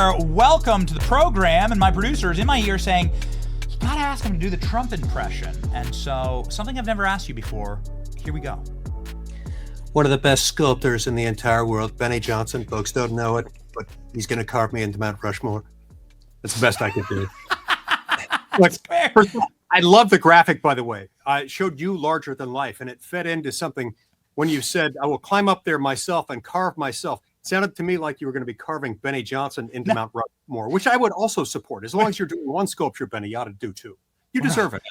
Senator, welcome to the program. And my producer is in my ear saying, you gotta ask him to do the Trump impression. And so, something I've never asked you before. Here we go. One of the best sculptors in the entire world, Benny Johnson. Folks don't know it, but he's going to carve me into Mount Rushmore. That's the best I could do. First of all, I love the graphic, by the way. I showed you larger than life, and it fed into something when you said, I will climb up there myself and carve myself. It sounded to me like you were going to be carving Benny Johnson into Mount Rushmore, which I would also support. As long as you're doing one sculpture, Benny, you ought to do two. You deserve it.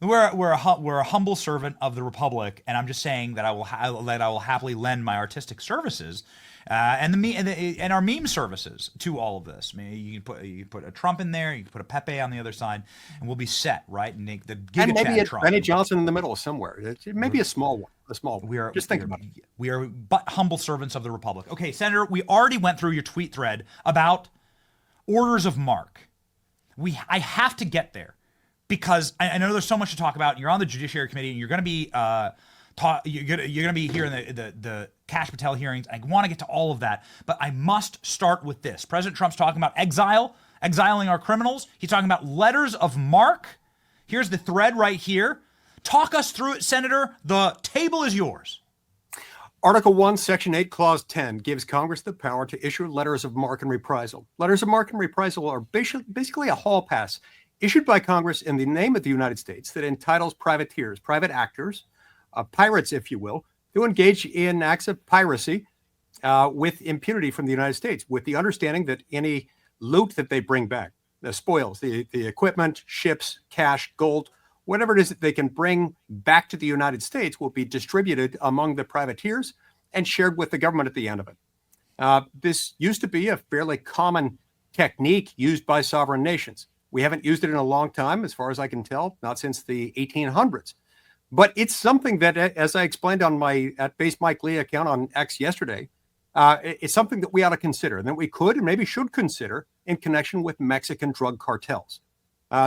We're a humble servant of the Republic, and I'm just saying that I will happily lend my artistic services and our meme services to all of this. I mean, you can put a Trump in there, you can put a Pepe on the other side, and we'll be set, right? And make the Giga and maybe Trump. Benny Johnson in the middle somewhere. Maybe a small one. Just think about it. We are but humble servants of the Republic. Okay, Senator, we already went through your tweet thread about orders of marque. I have to get there. Because I know there's so much to talk about. You're on the Judiciary Committee, and you're going to be you're going to be here in the Kash Patel hearings. I want to get to all of that, but I must start with this. President Trump's talking about exiling our criminals. He's talking about letters of marque. Here's the thread right here. Talk us through it, Senator. The table is yours. Article 1, Section 8, Clause 10 gives Congress the power to issue letters of marque and reprisal. Letters of marque and reprisal are basically a hall pass issued by Congress in the name of the United States that entitles privateers, private actors, pirates, if you will, to engage in acts of piracy with impunity from the United States, with the understanding that any loot that they bring back, the spoils, the equipment, ships, cash, gold, whatever it is that they can bring back to the United States will be distributed among the privateers and shared with the government at the end of it. This used to be a fairly common technique used by sovereign nations. We haven't used it in a long time, as far as I can tell, not since the 1800s. But it's something that, as I explained on my at Base Mike Lee account on X yesterday, it's something that we ought to consider, and that we could and maybe should consider in connection with Mexican drug cartels.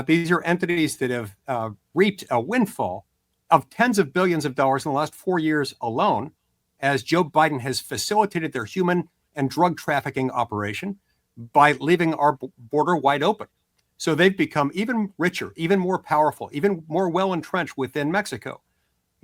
These are entities that have reaped a windfall of tens of billions of dollars in the last 4 years alone, as Joe Biden has facilitated their human and drug trafficking operation by leaving our border wide open. So they've become even richer, even more powerful, even more well-entrenched within Mexico.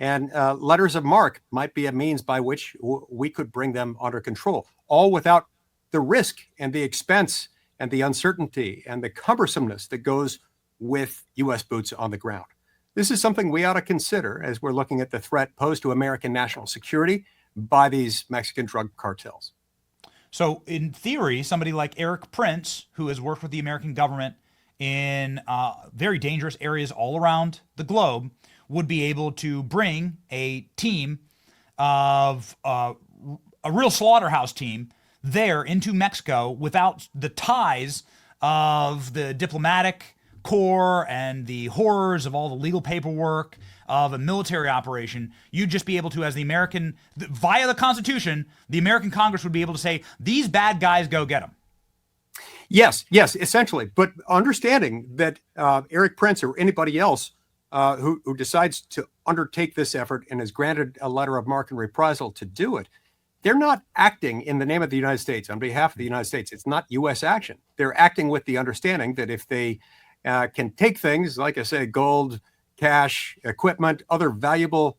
And letters of marque might be a means by which we could bring them under control, all without the risk and the expense and the uncertainty and the cumbersomeness that goes with U.S. boots on the ground. This is something we ought to consider as we're looking at the threat posed to American national security by these Mexican drug cartels. So in theory, somebody like Eric Prince, who has worked with the American government in very dangerous areas all around the globe, would be able to bring a team of a real slaughterhouse team there into Mexico without the ties of the diplomatic corps and the horrors of all the legal paperwork of a military operation. You'd just be able to, as the American, via the Constitution, the American Congress would be able to say, these bad guys, go get them. Yes, essentially. But understanding that Eric Prince or anybody else who decides to undertake this effort and is granted a letter of marque and reprisal to do it, they're not acting in the name of the United States, on behalf of the United States. It's not U.S. action. They're acting with the understanding that if they can take things, like I say, gold, cash, equipment, other valuable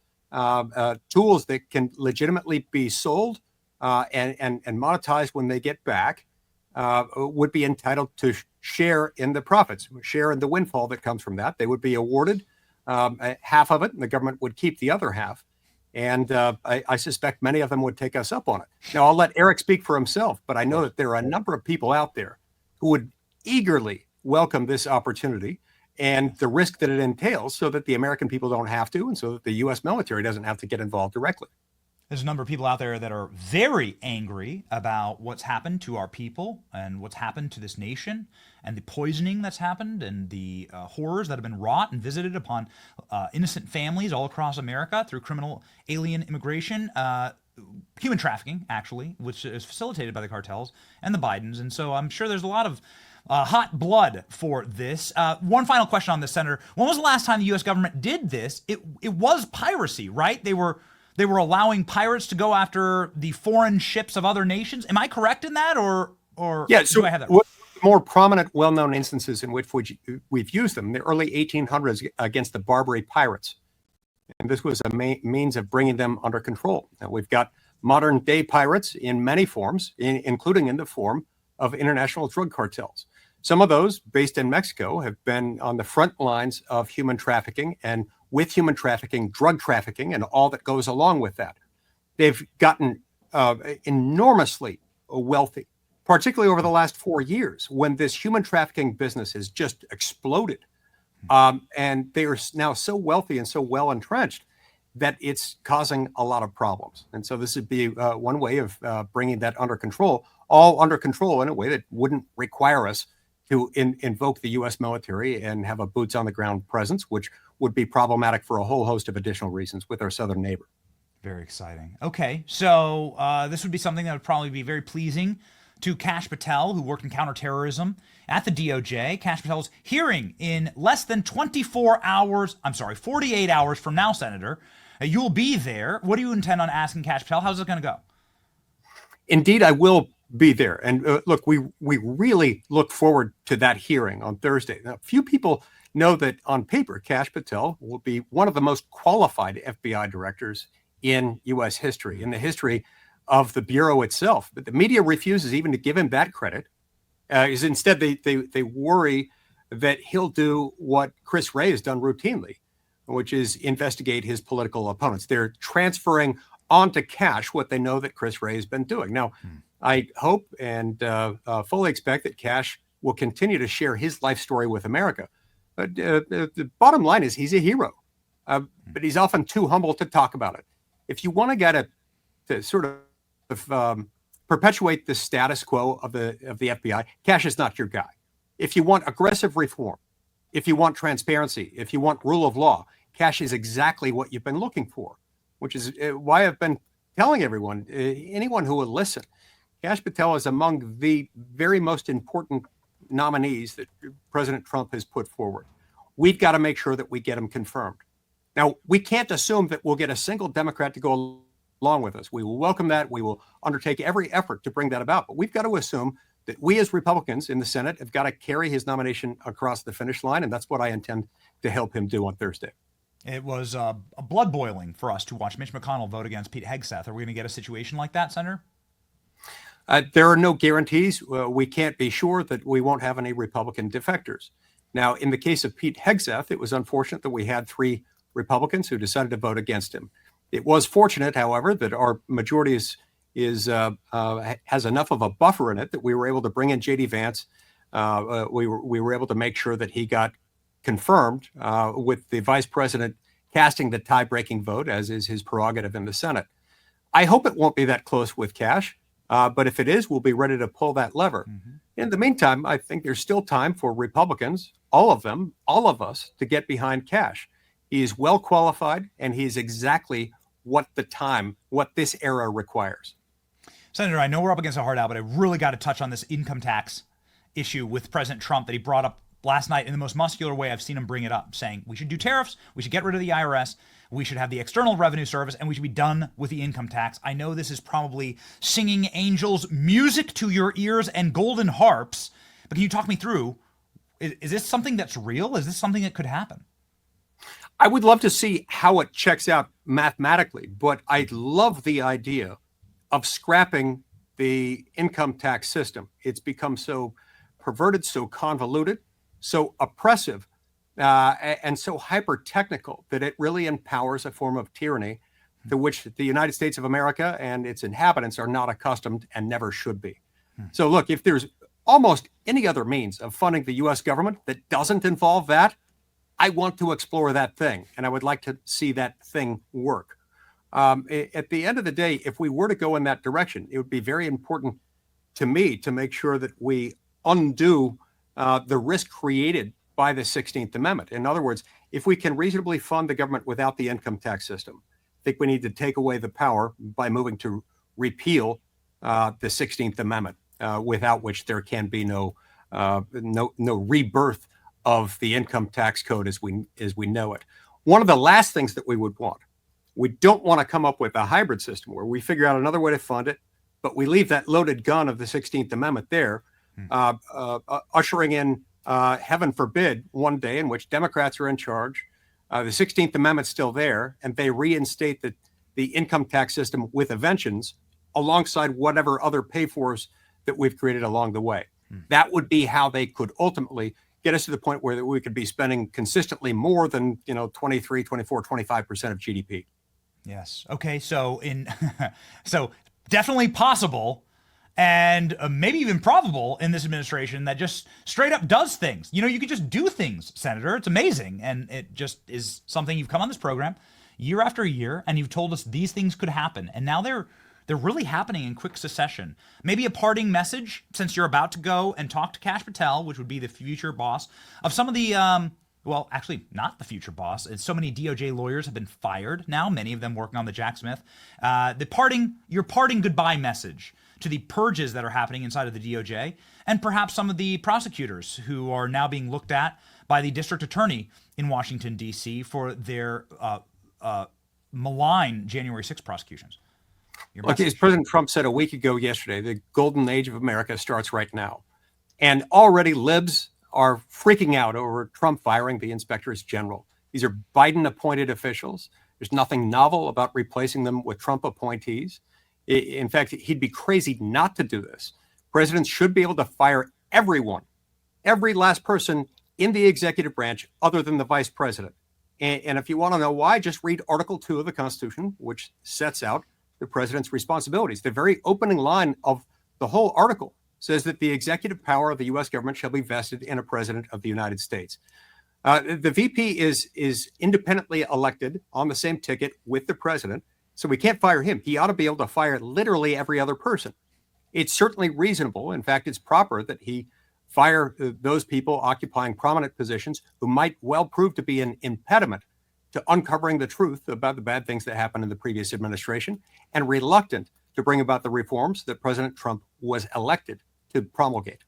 tools that can legitimately be sold and monetized when they get back, would be entitled to share in the profits, share in the windfall that comes from that. They would be awarded half of it, and the government would keep the other half. And I suspect many of them would take us up on it. Now, I'll let Eric speak for himself, but I know that there are a number of people out there who would eagerly welcome this opportunity and the risk that it entails, so that the American people don't have to, and so that the U.S. military doesn't have to get involved directly. There's a number of people out there that are very angry about what's happened to our people and what's happened to this nation and the poisoning that's happened and the horrors that have been wrought and visited upon innocent families all across America through criminal alien immigration, human trafficking, actually, which is facilitated by the cartels and the Bidens. And so I'm sure there's a lot of hot blood for this. One final question on this, Senator. When was the last time the U.S. government did this? It was piracy, right? They were allowing pirates to go after the foreign ships of other nations. Am I correct in that, or yeah? So do I have that? more prominent, well-known instances in which we've used them, the early 1800s against the Barbary pirates. And this was a means of bringing them under control. Now, we've got modern-day pirates in many forms, including in the form of international drug cartels. Some of those, based in Mexico, have been on the front lines of human trafficking, and with human trafficking, drug trafficking, and all that goes along with that. They've gotten enormously wealthy, particularly over the last 4 years, when this human trafficking business has just exploded. And they are now so wealthy and so well entrenched that it's causing a lot of problems. And so this would be one way of bringing that under control, all under control in a way that wouldn't require us to invoke the U.S. military and have a boots on the ground presence, which would be problematic for a whole host of additional reasons with our southern neighbor. Very exciting. Okay, so this would be something that would probably be very pleasing to Kash Patel, who worked in counterterrorism at the DOJ. Kash Patel's hearing in less than 48 hours from now, Senator. You'll be there. What do you intend on asking Kash Patel? How's it going to go? Indeed, I will be there. And look, we really look forward to that hearing on Thursday. Now, few people know that on paper, Kash Patel will be one of the most qualified FBI directors in U.S. history, in the history of the Bureau itself. But the media refuses even to give him that credit. Instead, they worry that he'll do what Chris Wray has done routinely, which is investigate his political opponents. They're transferring onto Kash what they know that Chris Wray has been doing. Now, I hope and fully expect that Kash will continue to share his life story with America. But the bottom line is he's a hero, but he's often too humble to talk about it. If you want to get to sort of perpetuate the status quo of the FBI, Kash is not your guy. If you want aggressive reform, if you want transparency, if you want rule of law, Kash is exactly what you've been looking for, which is why I've been telling everyone, anyone who will listen, Kash Patel is among the very most important nominees that President Trump has put forward. We've got to make sure that we get him confirmed. Now, we can't assume that we'll get a single Democrat to go along with us. We will welcome that. We will undertake every effort to bring that about. But we've got to assume that we as Republicans in the Senate have got to carry his nomination across the finish line. And that's what I intend to help him do on Thursday. It was a blood boiling for us to watch Mitch McConnell vote against Pete Hegseth. Are we going to get a situation like that, Senator? There are no guarantees. We can't be sure that we won't have any Republican defectors. Now, in the case of Pete Hegseth, it was unfortunate that we had 3 Republicans who decided to vote against him. It was fortunate, however, that our majority has enough of a buffer in it that we were able to bring in J.D. Vance. We were able to make sure that he got confirmed with the vice president casting the tie-breaking vote, as is his prerogative in the Senate. I hope it won't be that close with Kash, but if it is, we'll be ready to pull that lever. In the meantime, I think there's still time for Republicans, all of them, all of us, to get behind Kash. He is well qualified, and he is exactly what this era requires. Senator, I know we're up against a hard out, but I really got to touch on this income tax issue with President Trump that he brought up last night in the most muscular way I've seen him bring it up, saying we should do tariffs, we should get rid of the IRS, we should have the External Revenue Service, and we should be done with the income tax. I know this is probably singing angels music to your ears and golden harps, but can you talk me through, is this something that's real? Is this something that could happen? I would love to see how it checks out mathematically, but I love the idea of scrapping the income tax system. It's become so perverted, so convoluted, so oppressive, and so hyper-technical that it really empowers a form of tyranny to which the United States of America and its inhabitants are not accustomed and never should be. So look, if there's almost any other means of funding the U.S. government that doesn't involve that, I want to explore that thing, and I would like to see that thing work. At the end of the day, if we were to go in that direction, it would be very important to me to make sure that we undo the risk created by the 16th Amendment. In other words, if we can reasonably fund the government without the income tax system, I think we need to take away the power by moving to repeal the 16th Amendment, without which there can be no rebirth of the income tax code as we know it. One of the last things that we would want, we don't want to come up with a hybrid system where we figure out another way to fund it, but we leave that loaded gun of the 16th Amendment there. ushering in, heaven forbid, one day in which Democrats are in charge. The 16th Amendment's still there, and they reinstate the income tax system with a vengeance alongside whatever other pay-fors that we've created along the way. That would be how they could ultimately get us to the point where we could be spending consistently more than 23, 24, 25% of GDP. Yes. Okay. So so definitely possible, and maybe even probable in this administration that just straight up does things. You could just do things, Senator. It's amazing, and it just is something you've come on this program year after year, and you've told us these things could happen, and now they're really happening in quick succession. Maybe a parting message, since you're about to go and talk to Kash Patel, which would be the future boss of some of the, well, actually not the future boss. So many DOJ lawyers have been fired now, many of them working on the Jack Smith. Your parting goodbye message to the purges that are happening inside of the DOJ, and perhaps some of the prosecutors who are now being looked at by the district attorney in Washington, D.C. for their malign January 6th prosecutions. Look, as President Trump said a week ago yesterday, the golden age of America starts right now. And already libs are freaking out over Trump firing the inspectors general. These are Biden-appointed officials. There's nothing novel about replacing them with Trump appointees. In fact, he'd be crazy not to do this. Presidents should be able to fire everyone, every last person in the executive branch other than the vice president. And if you want to know why, just read Article 2 of the Constitution, which sets out the president's responsibilities. The very opening line of the whole article says that the executive power of the U.S. government shall be vested in a president of the United States. The VP is independently elected on the same ticket with the president, so we can't fire him. He ought to be able to fire literally every other person. It's certainly reasonable. In fact, it's proper that he fire those people occupying prominent positions who might well prove to be an impediment to uncovering the truth about the bad things that happened in the previous administration, and reluctant to bring about the reforms that President Trump was elected to promulgate.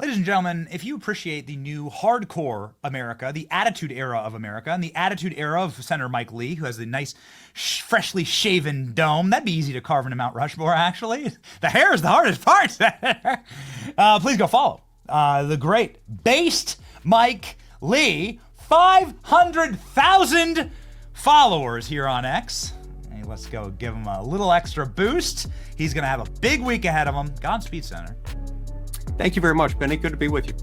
Ladies and gentlemen, if you appreciate the new hardcore America, the attitude era of America, and the attitude era of Senator Mike Lee, who has the nice, freshly shaven dome, that'd be easy to carve into Mount Rushmore, actually. The hair is the hardest part. Please go follow the great based Mike Lee. 500,000 followers here on X. Hey, let's go give him a little extra boost. He's going to have a big week ahead of him. Godspeed, Senator. Thank you very much, Benny. Good to be with you.